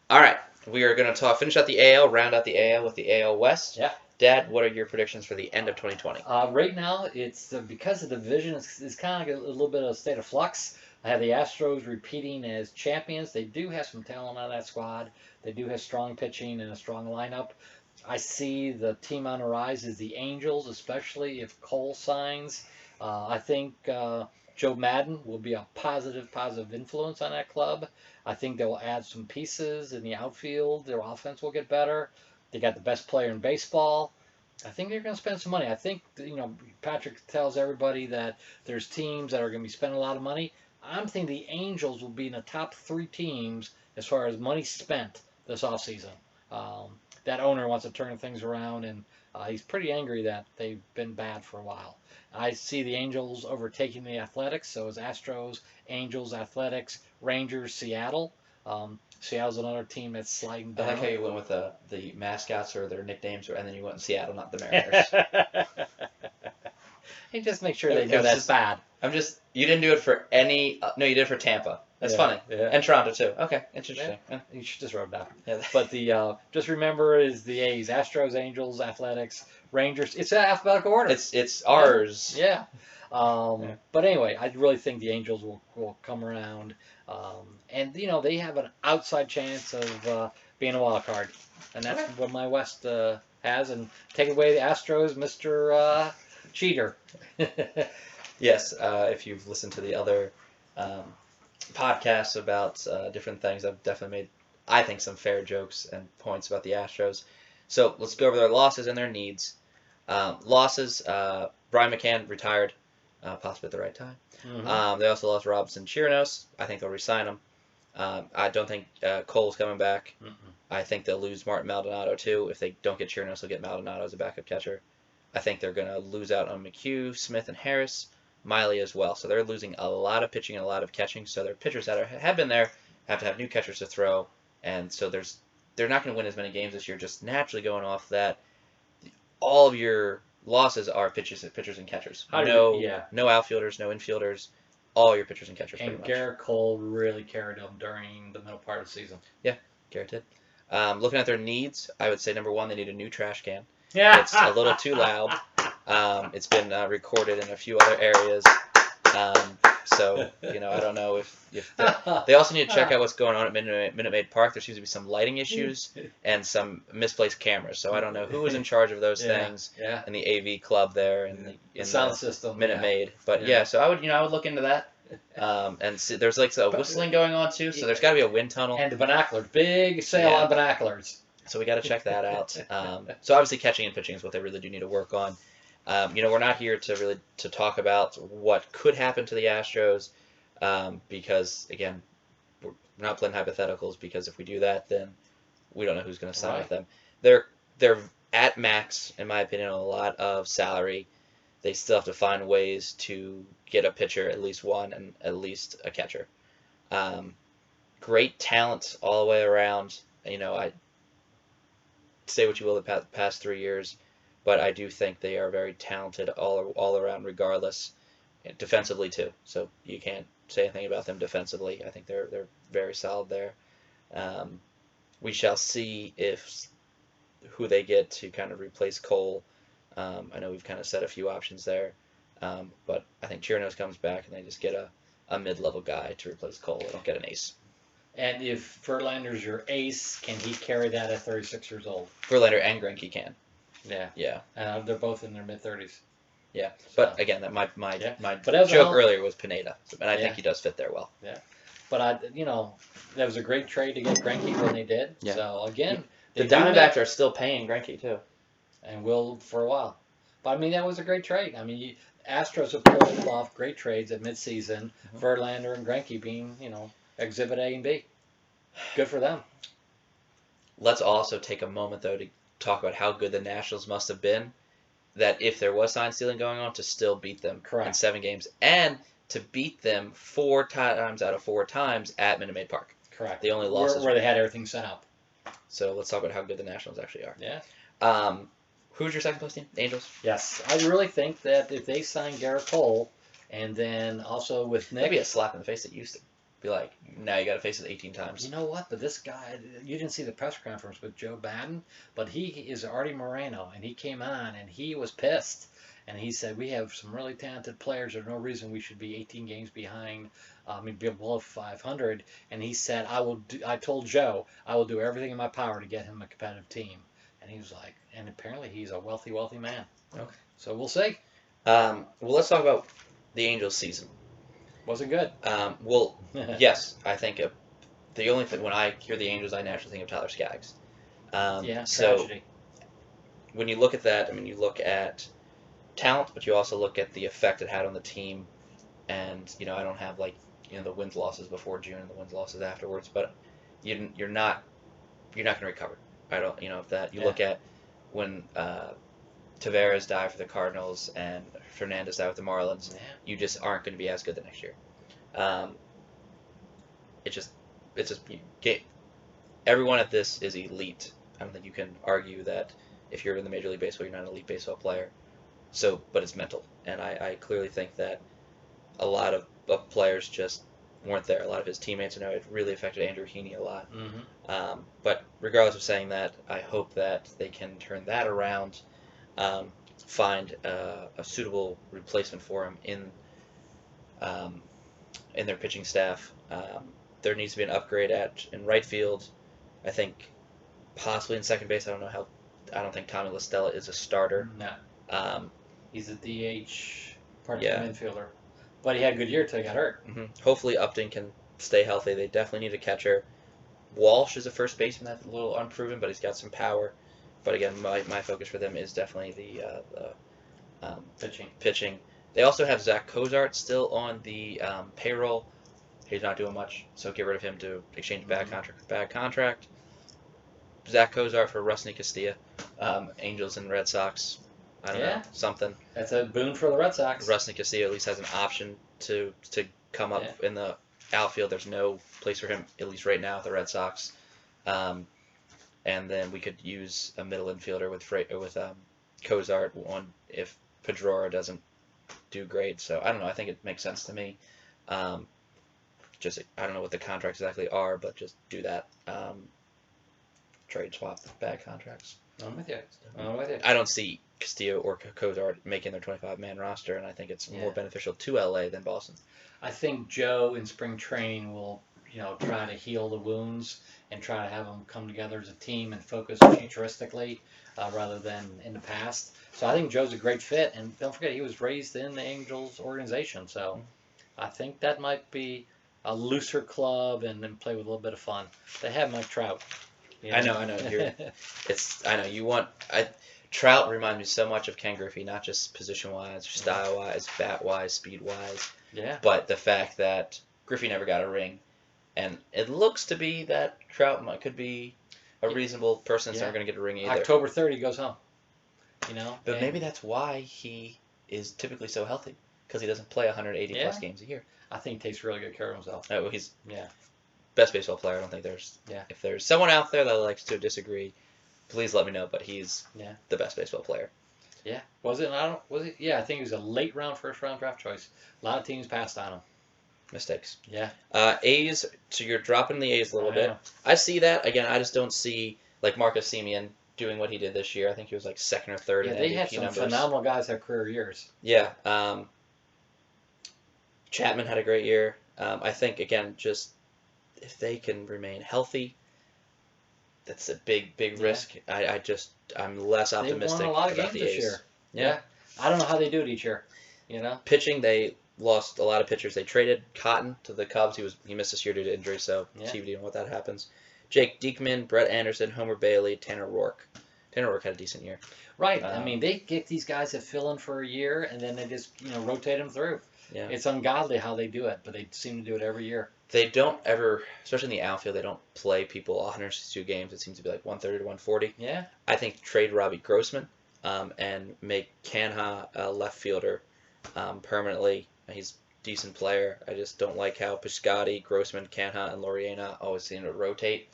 All right, we are going to finish out the AL, round out the AL with the AL West. Yeah. Dad, what are your predictions for the end of 2020? Right now, it's because the division is kind of like a little bit of a state of flux. I have the Astros repeating as champions. They do have some talent on that squad. They do have strong pitching and a strong lineup. I see the team on the rise is the Angels, especially if Cole signs. I think Joe Madden will be a positive influence on that club. I think they'll add some pieces in the outfield. Their offense will get better. They got the best player in baseball. I think they're going to spend some money. I think Patrick tells everybody that there's teams that are going to be spending a lot of money. I'm thinking the Angels will be in the top 3 teams as far as money spent this offseason. That owner wants to turn things around, and he's pretty angry that they've been bad for a while. I see the Angels overtaking the Athletics, so it's Astros, Angels, Athletics, Rangers, Seattle. Seattle's another team that's sliding I down. like how you went with the mascots or their nicknames, and then you went in Seattle, not the Mariners. Hey, just make sure they know that's bad. You didn't do it for any. No, you did it for Tampa. That's funny. Yeah. And Toronto too. Okay, interesting. Yeah. You should just wrote down. Yeah. But the just remember is the A's: Astros, Angels, Athletics, Rangers. It's an alphabetical order. It's ours. Yeah. But anyway, I really think the Angels will come around, and they have an outside chance of being a wild card, and that's what my West has. And take away the Astros, Mister Cheater. Yes, if you've listened to the other podcasts about different things, I've definitely made, I think, some fair jokes and points about the Astros. So let's go over their losses and their needs. Losses, Brian McCann retired, possibly at the right time. Mm-hmm. They also lost Robinson Chirinos. I think they'll re-sign him. I don't think Cole's coming back. Mm-mm. I think they'll lose Martin Maldonado too. If they don't get Chirinos, they'll get Maldonado as a backup catcher. I think they're going to lose out on McHugh, Smith, and Harris. Miley as well. So they're losing a lot of pitching and a lot of catching. So their pitchers that have been there have to have new catchers to throw. And so they're not going to win as many games this year, just naturally going off that. All of your losses are pitchers and catchers. No outfielders, no infielders. All your pitchers and catchers. And Garrett Cole really carried them during the middle part of the season. Yeah, Garrett did. Looking at their needs, I would say number one, they need a new trash can. Yeah. It's a little too loud. It's been recorded in a few other areas. So, I don't know if they also need to check out what's going on at Minute Maid Park. There seems to be some lighting issues and some misplaced cameras. So I don't know who was in charge of those things in the AV club there and the sound system. Minute Maid. But so I would look into that. And see, there's like a whistling going on too. So there's got to be a wind tunnel. And the binoculars, big sale on binoculars. So we got to check that out. So obviously catching and pitching is what they really do need to work on. We're not here to talk about what could happen to the Astros because, again, we're not playing hypotheticals because if we do that, then we don't know who's going to sign with them. They're at max, in my opinion, on a lot of salary. They still have to find ways to get a pitcher, at least one, and at least a catcher. Great talent all the way around. I say what you will the past 3 years, but I do think they are very talented all around, regardless, defensively too. So you can't say anything about them defensively. I think they're very solid there. We shall see who they get to kind of replace Cole. I know we've kind of set a few options there, but I think Chirinos comes back and they just get a mid-level guy to replace Cole. They don't get an ace. And if Verlander's your ace, can he carry that at 36 years old? Verlander and Greinke can. Yeah. Yeah. They're both in their mid-30s. Yeah. But again, my But joke earlier was Pineda, and I think he does fit there well. Yeah. But that was a great trade to get Greinke when they did. Yeah. So again, the Diamondbacks are still paying Greinke too, and will for a while. But that was a great trade. Astros have pulled off great trades at midseason. Mm-hmm. Verlander and Greinke being Exhibit A and B. Good for them. Let's also take a moment, though, to talk about how good the Nationals must have been, that if there was sign stealing going on, to still beat them in 7 games, and to beat them 4 times out of 4 times at Minute Maid Park. Correct. The only losses where they had everything set up. So let's talk about how good the Nationals actually are. Yeah. Who's your second place team? Angels? Yes. I really think that if they sign Garrett Cole, and then also with Nick... Maybe a slap in the face at Houston. be like, now you got to face it 18 times. You know what? But this guy, you didn't see the press conference with Joe Madden, but he is Artie Moreno, and he came on and he was pissed. And he said, we have some really talented players. There's no reason we should be 18 games behind, be below 500. And he said, I told Joe, I will do everything in my power to get him a competitive team. And he was like, and apparently he's a wealthy, wealthy man. Okay. So we'll see. Well, let's talk about the Angels season. Wasn't good. Well, yes, I think the only thing when I hear the Angels, I naturally think of Tyler Skaggs. Yeah, so tragedy. when you look at that, I mean, you look at talent, but you also look at the effect it had on the team. And I don't have the wins losses before June and the wins losses afterwards, but you're not going to recover. I don't if that you look at when Tavares died for the Cardinals and Fernandez died with the Marlins, you just aren't going to be as good the next year. It's just everyone at this is elite. I don't think you can argue that if you're in the Major League Baseball, you're not an elite baseball player. So, but it's mental, and I clearly think that a lot of players just weren't there. A lot of his teammates, it really affected Andrew Heaney a lot. Mm-hmm. But regardless of saying that, I hope that they can turn that around, find a suitable replacement for him in their pitching staff. There needs to be an upgrade in right field. I think possibly in second base. I don't think Tommy La Stella is a starter. No. He's a DH part-time infielder. But he had a good year until he got hurt. Mm-hmm. Hopefully Upton can stay healthy. They definitely need a catcher. Walsh is a first baseman that's a little unproven, but he's got some power. But again, my focus for them is definitely the pitching. They also have Zach Cozart still on the payroll. He's not doing much, so get rid of him to exchange bad contract for bad contract. Zach Cozart for Rusney Castilla. Angels and Red Sox. I don't know, something. That's a boon for the Red Sox. Rusney Castilla at least has an option to come up in the outfield. There's no place for him, at least right now, with the Red Sox. And then we could use a middle infielder with Cozart if Pedroia doesn't do great. So I don't know. I think it makes sense to me. I don't know what the contracts exactly are, but just do that. Trade swap bad contracts. I'm with you. I don't see Castillo or Cozart making their 25-man roster, and I think it's more beneficial to LA than Boston. I think Joe in spring training will, try to heal the wounds and try to have them come together as a team and focus futuristically rather than in the past. So I think Joe's a great fit, and don't forget he was raised in the Angels organization. So I think that might be a looser club and then play with a little bit of fun. They have Mike Trout. I know. Trout reminds me so much of Ken Griffey, not just position-wise, style-wise, bat-wise, speed-wise. Yeah. But the fact that Griffey never got a ring, and it looks to be that Trout could be a reasonable person that's never going to get a ring either. October 3rd, he goes home. But maybe that's why he is typically so healthy, because he doesn't play 180-plus games a year. I think he takes really good care of himself. Oh, well, he's best baseball player. I don't think there's... If there's someone out there that likes to disagree, please let me know, but he's the best baseball player. Yeah. Was it? Yeah, I think he was a late round, first round draft choice. A lot of teams passed on him. Mistakes. Yeah. A's, so you're dropping the A's a little bit. I see that. Again, I just don't see, Marcus Semien doing what he did this year. I think he was, second or third in MVP they had some numbers. phenomenal guys have career years. Yeah. Chapman had a great year. I think, again, just if they can remain healthy, that's a big risk. I'm less optimistic. They won a lot of about games the this A's. year. Yeah. I don't know how they do it each year. Pitching, they lost a lot of pitchers. They traded Cotton to the Cubs. He missed this year due to injury, so TBD on what that happens. Jake Diekman, Brett Anderson, Homer Bailey, Tanner Rourke. Tanner Rourke had a decent year. Right. They get these guys that fill in for a year, and then they just rotate them through. Yeah. It's ungodly how they do it, but they seem to do it every year. They don't ever, especially in the outfield, they don't play people 162 games. It seems to be 130 to 140. Yeah. I think trade Robbie Grossman and make Canha a left fielder permanently. He's a decent player. I just don't like how Piscotty, Grossman, Canha, and Laureana always seem to rotate.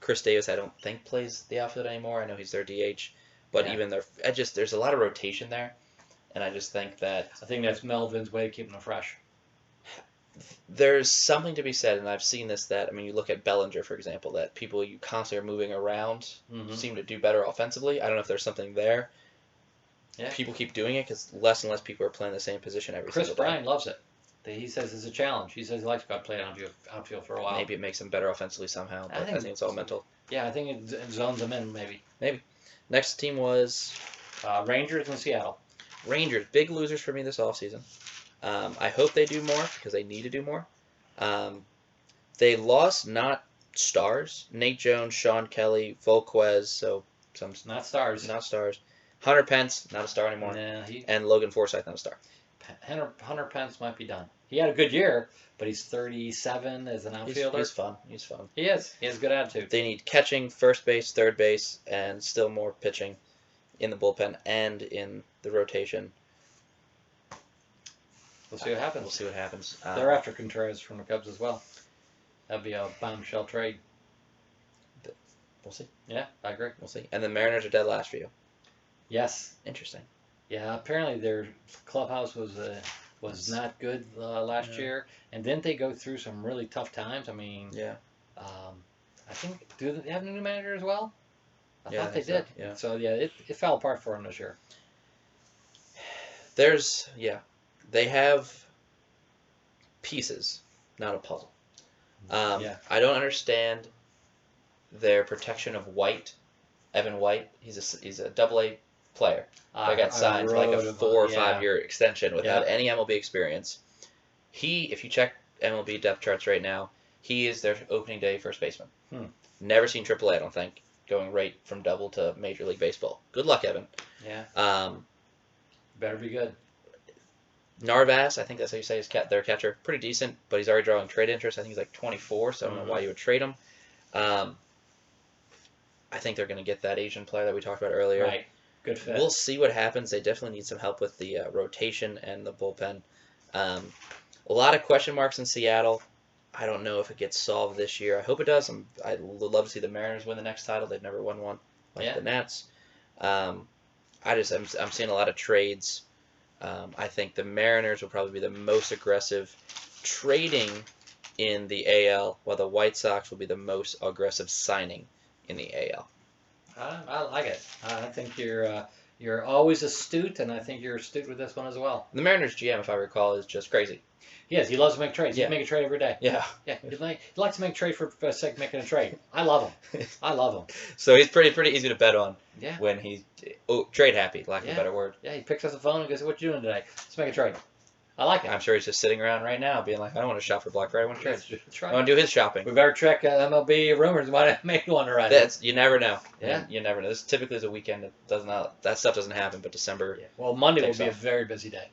Chris Davis, I don't think plays the outfield anymore. I know he's their DH, but even there's a lot of rotation there, and I just think that that's Melvin's way of keeping them fresh. There's something to be said, and I've seen this, that, I mean, you look at Bellinger, for example, that people you constantly are moving around seem to do better offensively. I don't know if there's something there. Yeah. People keep doing it because less and less people are playing the same position every Chris single day. Bryant loves it. He says it's a challenge. He says he likes to go play outfield for a while. Maybe it makes him better offensively somehow, but I think it's all mental. Yeah, I think it zones him in, maybe. Next team was Rangers in Seattle. Rangers. Big losers for me this offseason. I hope they do more because they need to do more. They lost not stars. Nate Jones, Sean Kelly, Volquez, so some Not stars. not stars. Hunter Pence, not a star anymore. Nah, And Logan Forsythe, not a star. Hunter Pence might be done. He had a good year, but he's 37 as an outfielder. He's fun. He's fun. He is. He has a good attitude. They need catching, first base, third base, and still more pitching in the bullpen and in the rotation. We'll see what happens. We'll see what happens. They're after Contreras from the Cubs as well. That'd be a bombshell trade. We'll see. Yeah, I agree. We'll see. And the Mariners are dead last for you. Yes. Interesting. Yeah, apparently their clubhouse was not good last year, and didn't they go through some really tough times? I mean, Yeah. I think, do they have a new manager as well? I Yeah, thought I they think did. so, yeah. So yeah, it fell apart for them this year. They have pieces, not a puzzle. Yeah. I don't understand their protection of White, Evan White. He's a Double-A player. I got signed to like a 4 or 5 year extension without any MLB experience. If you check MLB depth charts right now, he is their opening day first baseman. Never seen AAA, I don't think, going right from double to Major League Baseball. Good luck, Evan. Yeah. Better be good. Narvaez, I think that's how you say their catcher. Pretty decent, but he's already drawing trade interest. I think he's like 24, so I don't know why you would trade him. I think they're going to get that Asian player that we talked about earlier. Right. Good fit. We'll see what happens. They definitely need some help with the rotation and the bullpen. A lot of question marks in Seattle. I don't know if it gets solved this year. I hope it does. I'd love to see the Mariners win the next title. They've never won one like the Nats. I'm seeing a lot of trades. I think the Mariners will probably be the most aggressive trading in the AL, while the White Sox will be the most aggressive signing in the AL. I like it. I think you're always astute, and I think you're astute with this one as well. The Mariners GM, if I recall, is just crazy. Yes, he loves to make trades. Yeah. He make a trade every day. Yeah. Yeah, he likes to make trade for the sake of making a trade. I love him. I love him. So he's pretty easy to bet on. Yeah. When he's trade happy, lack of a better word. Yeah, he picks up the phone and goes, "What you doing today? Let's make a trade." I like it. I'm sure he's just sitting around right now, being like, "I don't want to shop for Black Friday. I want to trade. That's right. I want to do his shopping." We better check MLB rumors. Might have made one already. You never know. Yeah. You never know. This typically is a weekend that stuff doesn't happen, but December. Yeah. Well, Monday will takes be a off. very busy day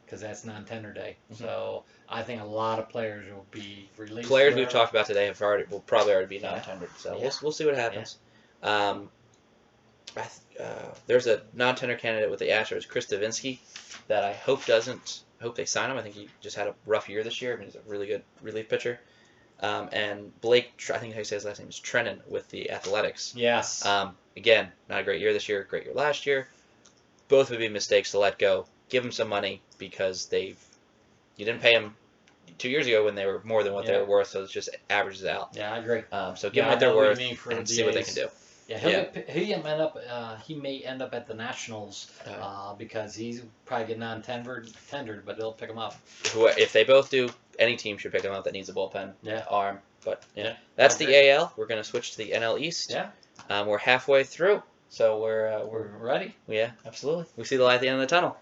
because that's non-tender day. So I think a lot of players will be released. Players we've talked about today will probably already be non-tendered. So Yeah. we'll see what happens. There's a non-tender candidate with the Astros, Chris Davinsky, that I hope they sign him. I think he just had a rough year this year. I mean, he's a really good relief pitcher. And Blake, I think how you say his last name is Trennan with the Athletics. Yes. Again, not a great year this year, great year last year. Both would be mistakes to let go. Give them some money because you didn't pay them 2 years ago when they were more than what they were worth, so it just averages out. Yeah, I agree. So give them what they're worth and see what they A's. can do. Yeah, he may end up at the Nationals because he's probably get non-tendered, but they'll pick him up. If they both do, any team should pick them up that needs a bullpen arm. But that's the AL. We're going to switch to the NL East. Yeah. We're halfway through, so we're ready. Yeah, absolutely. We see the light at the end of the tunnel.